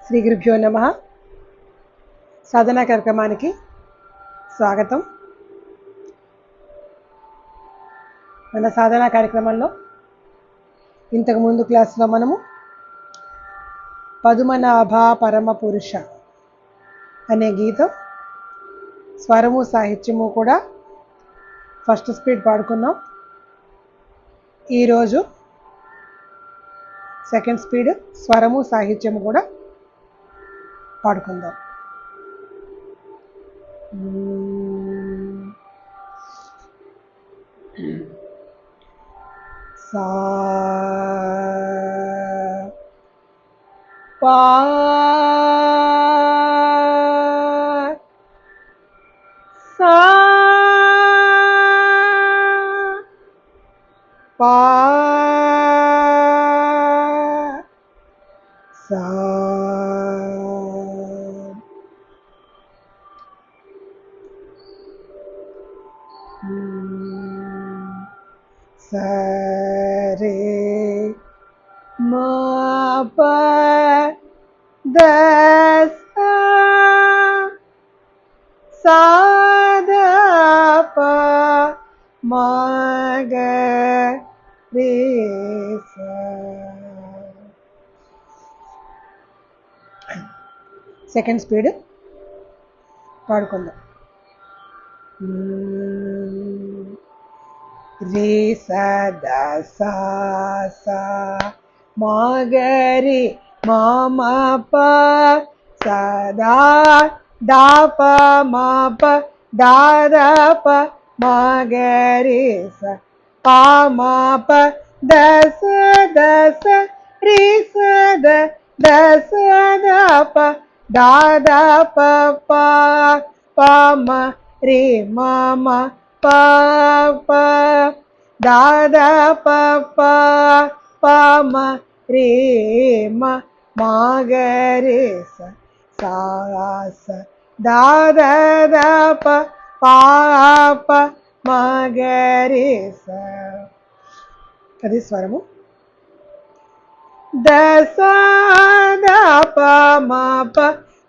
శ్రీ గురుభ్యో నమః. సాధనా కార్యక్రమానికి స్వాగతం. మన సాధనా కార్యక్రమంలో ఇంతకుముందు క్లాస్లో మనము పదుమనాభ పరమ పురుష అనే గీతం స్వరము సాహిత్యము కూడా ఫస్ట్ స్పీడ్ పాడుకున్నాం. ఈరోజు సెకండ్ స్పీడ్ స్వరము సాహిత్యము కూడా పాడుకుందాం. సా పా సా పా సా సరే మా ప ద సా ద ప మా గ రే సా. సెకండ్ స్పీడ్ పాడుకుందాం. రే సా ద సా సా మా గ రే మా మా ప సా దా దా ప మా ప దా దా ప మా గ రే సా పా మా ప ద స ద స రే స ద ద స ద ప దా దా ప ప ప మ రే మా మా ప ప దా దా ప ప ప మ రే మ మా గ రే స సా స దా దా దా ప పా ప మా గ రే స. అది స్వరము. ద సా ద ప మా ప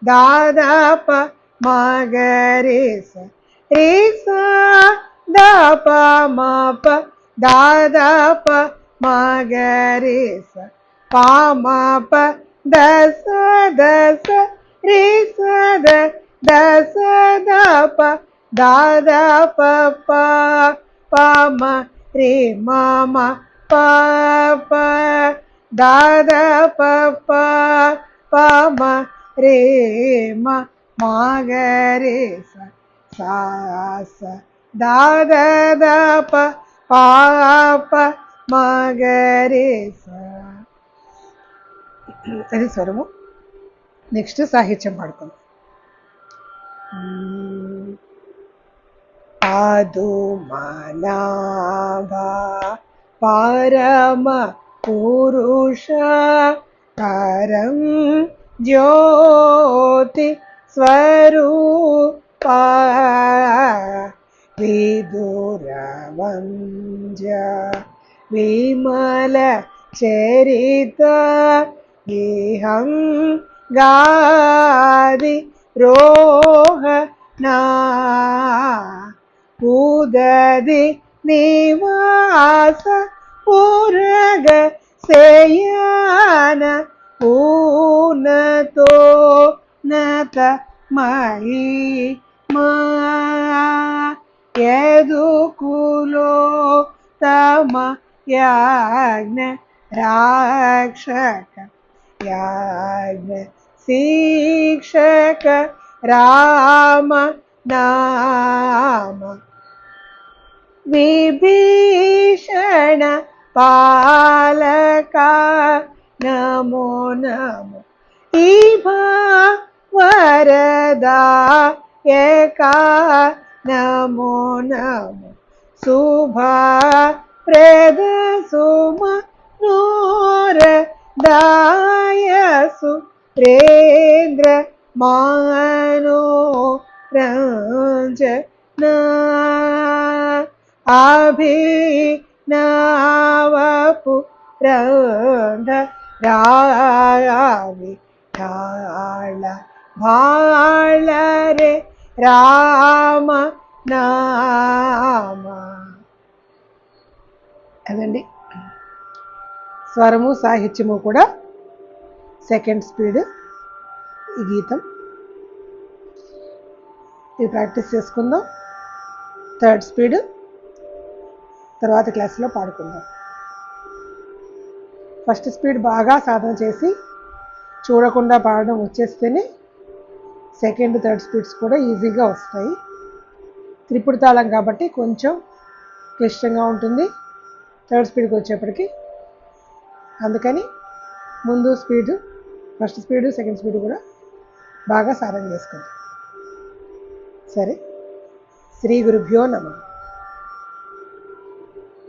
దా దా ప మా గ రే స రే సా ద ప మా ప దా దా ప మా గ రే స పా మా ప ద స ద స రే స ద ద స ద ప దా దా ప ప ప మ రే మా మా ప ప దా దా ప ప ప మ రే మ మా గ రే స సా స దా దా దా ప పా ప మా గ రే స. అది స్వరము. నెక్స్ట్ సాహిత్యం పాడుకుందాం. పదుమనాభ పరమ పురుష పరం జ్యోతి స్వరూప విదురవంజ విమల చరిత గేహం గాది రోహ నా ఉదది నివాస ఉరగ సేయన పూనతో నత మహి మా యదుకులో తమ యాజ్ఞ రాక్షక యాజ్ఞ శిక్షక రామ నామ విభీషణ పాలక నమో నమో ఈభా వరదాయక నమో నమో శుభా ప్రద సుమ నూర దాయసు రేంద్ర మానో రంజన అభినవపు రంధ రావి తాళ భాళ రే రామ నామ. అదండి స్వరము సాహిత్యము కూడా సెకండ్ స్పీడ్ ఈ గీతం. ఇది ప్రాక్టీస్ చేసుకుందాం. థర్డ్ స్పీడ్ తర్వాత క్లాస్లో పాడుకుందాం. ఫస్ట్ స్పీడ్ బాగా సాధన చేసి చూడకుండా పాడడం వచ్చేస్తేనే సెకండ్ థర్డ్ స్పీడ్స్ కూడా ఈజీగా వస్తాయి. త్రిపుడు తాళం కాబట్టి కొంచెం క్లిష్టంగా ఉంటుంది థర్డ్ స్పీడ్కి వచ్చేప్పటికి. అందుకని ముందు speed first speed second speed కూడా బాగా సాధన చేసుకుంటాం. సరే, శ్రీ గురుభ్యో నమః.